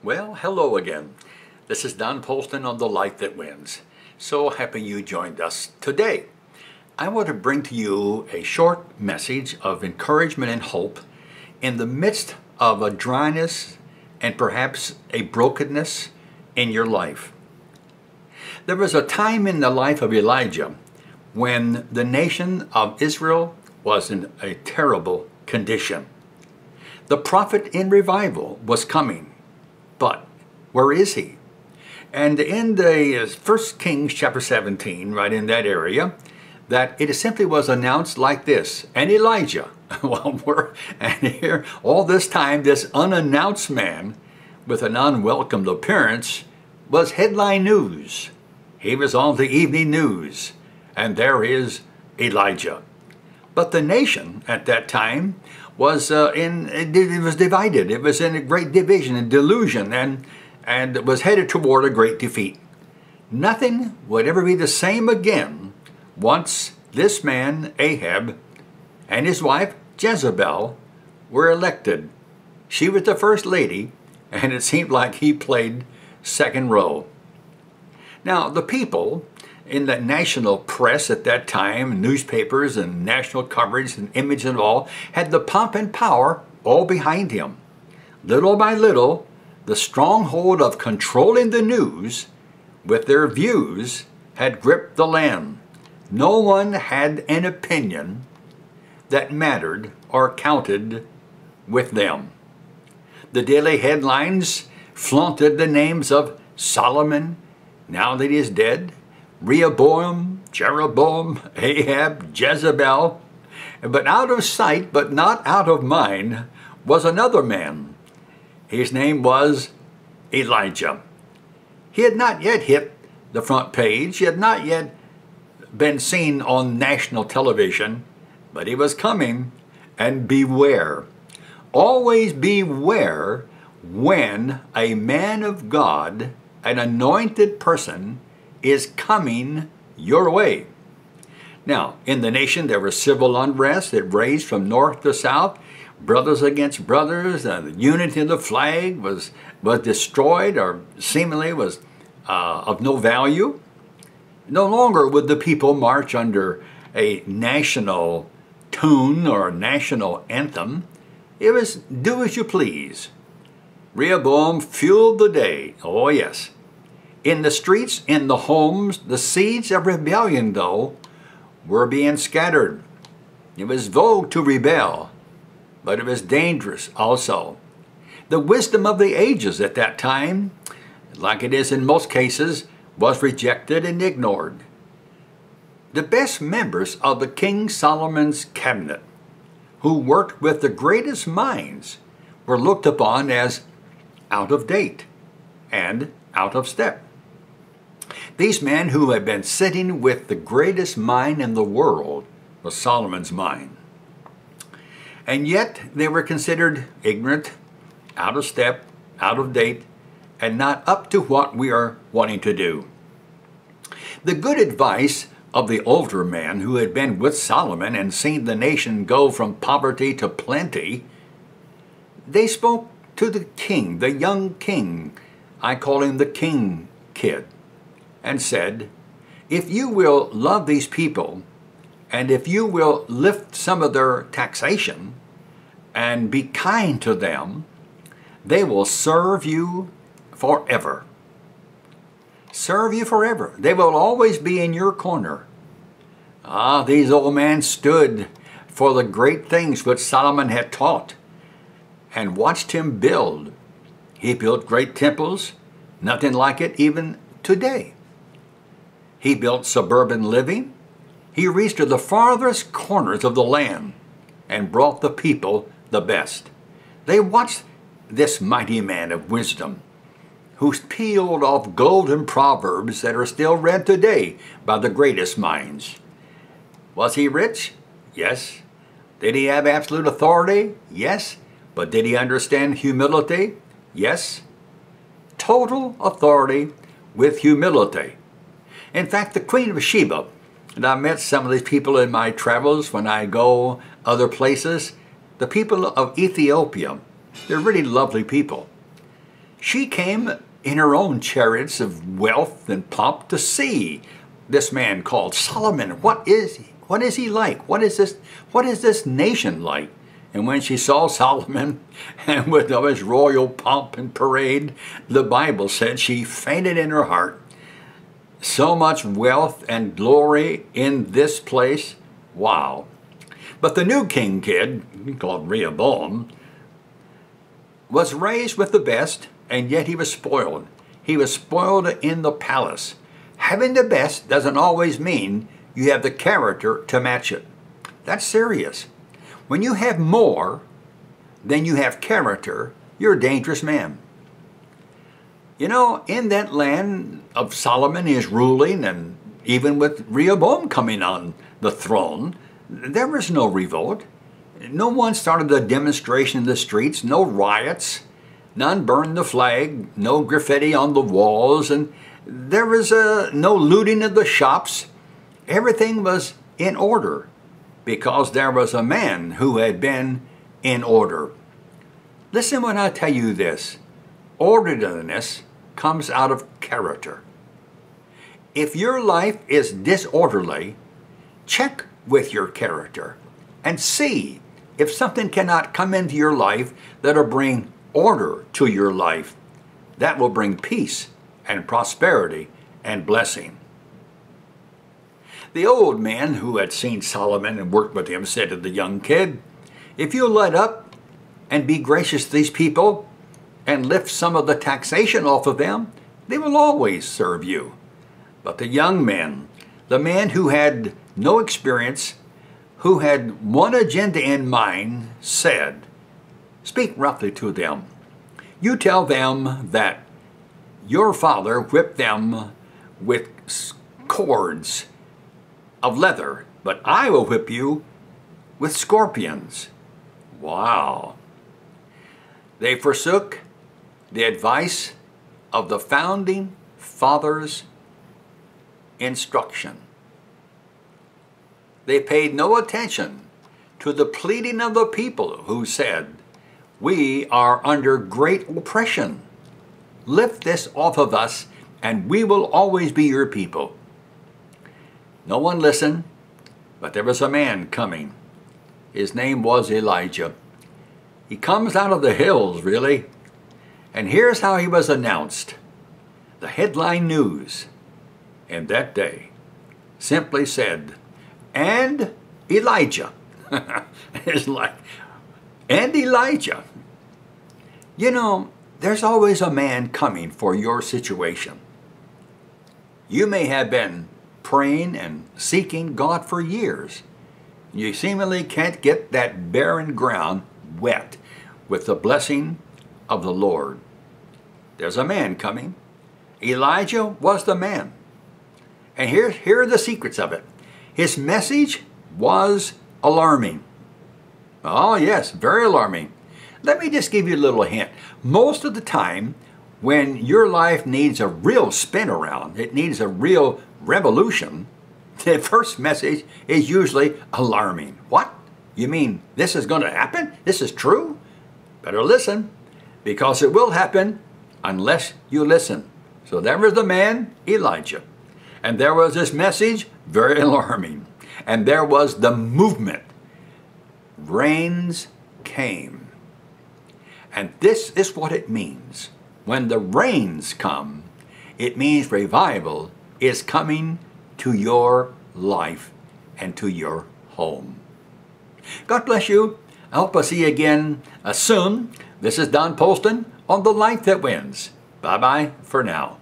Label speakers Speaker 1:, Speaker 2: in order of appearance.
Speaker 1: Well, hello again. This is Don Polston on The Life That Wins. So happy you joined us today. I want to bring to you a short message of encouragement and hope in the midst of a dryness and perhaps a brokenness in your life. There was a time in the life of Elijah when the nation of Israel was in a terrible condition. The prophet in revival was coming, but where is he? And in the 1 Kings chapter 17, right in that area, that it simply was announced like this, and Elijah, and here all this time this unannounced man with an unwelcomed appearance was headline news. He was on the evening news, and there is Elijah. But the nation at that time was it was divided. It was in a great division and delusion, and was headed toward a great defeat. Nothing would ever be the same again once this man Ahab and his wife Jezebel were elected. She was the first lady, and it seemed like he played second row. Now, the people in the national press at that time, newspapers and national coverage and image and all, had the pomp and power all behind him. Little by little, the stronghold of controlling the news with their views had gripped the land. No one had an opinion that mattered or counted with them. The daily headlines flaunted the names of Solomon, now that he is dead, Rehoboam, Jeroboam, Ahab, Jezebel. But out of sight, but not out of mind, was another man. His name was Elijah. He had not yet hit the front page. He had not yet been seen on national television, but he was coming, and beware. Always beware when a man of God, an anointed person, is coming your way. Now, in the nation there was civil unrest that raged from north to south, brothers against brothers, the unity of the flag was destroyed or seemingly was of no value. No longer would the people march under a national tune or a national anthem. It was do as you please. Rehoboam fueled the day. Oh yes. In the streets, in the homes, the seeds of rebellion, though, were being scattered. It was vogue to rebel, but it was dangerous also. The wisdom of the ages at that time, like it is in most cases, was rejected and ignored. The best members of the King Solomon's cabinet, who worked with the greatest minds, were looked upon as out of date and out of step. These men who had been sitting with the greatest mind in the world was Solomon's mind. And yet they were considered ignorant, out of step, out of date, and not up to what we are wanting to do. The good advice of the older man who had been with Solomon and seen the nation go from poverty to plenty, they spoke to the king, the young king, I call him the king kid, and said, if you will love these people, and if you will lift some of their taxation, and be kind to them, they will serve you forever. Serve you forever. They will always be in your corner. Ah, these old men stood for the great things which Solomon had taught, and watched him build. He built great temples, nothing like it even today. He built suburban living. He reached to the farthest corners of the land and brought the people the best. They watched this mighty man of wisdom who peeled off golden proverbs that are still read today by the greatest minds. Was he rich? Yes. Did he have absolute authority? Yes. But did he understand humility? Yes. Total authority with humility. In fact, the Queen of Sheba, and I met some of these people in my travels when I go other places, the people of Ethiopia, they're really lovely people. She came in her own chariots of wealth and pomp to see this man called Solomon. What is he? What is he like? What is this nation like? And when she saw Solomon, and with all his royal pomp and parade, the Bible said she fainted in her heart. So much wealth and glory in this place. Wow. But the new king kid, called Rehoboam, was raised with the best, and yet he was spoiled. He was spoiled in the palace. Having the best doesn't always mean you have the character to match it. That's serious. When you have more than you have character, you're a dangerous man. You know, in that land of Solomon, he is ruling, and even with Rehoboam coming on the throne, there was no revolt. No one started a demonstration in the streets, no riots, none burned the flag, no graffiti on the walls, and there was no looting of the shops. Everything was in order because there was a man who had been in order. Listen when I tell you this. Orderliness comes out of character. If your life is disorderly, check with your character and see if something cannot come into your life that'll bring order to your life. That will bring peace and prosperity and blessing. The old man who had seen Solomon and worked with him said to the young kid, if you let up and be gracious to these people and lift some of the taxation off of them, they will always serve you. But the young man, the man who had no experience, who had one agenda in mind, said, speak roughly to them. You tell them that your father whipped them with cords of leather, but I will whip you with scorpions. Wow. They forsook the advice of the founding fathers' instruction. They paid no attention to the pleading of the people who said, we are under great oppression. Lift this off of us, and we will always be your people. No one listened, but there was a man coming. His name was Elijah. He comes out of the hills, really. And here's how he was announced. The headline news in that day simply said, and Elijah. It's like, and Elijah. You know, there's always a man coming for your situation. You may have been praying and seeking God for years. You seemingly can't get that barren ground wet with the blessing of the Lord. There's a man coming. Elijah was the man. And here are the secrets of it. His message was alarming. Oh yes, very alarming. Let me just give you a little hint. Most of the time, when your life needs a real spin around, it needs a real revolution, the first message is usually alarming. What? You mean this is going to happen? This is true? Better listen, because it will happen unless you listen. So there was the man, Elijah. And there was this message, very alarming. And there was the movement. Rains came. And this is what it means. When the rains come, it means revival is coming to your life and to your home. God bless you. I hope I'll see you again soon. This is Don Poston on The Life That Wins. Bye-bye for now.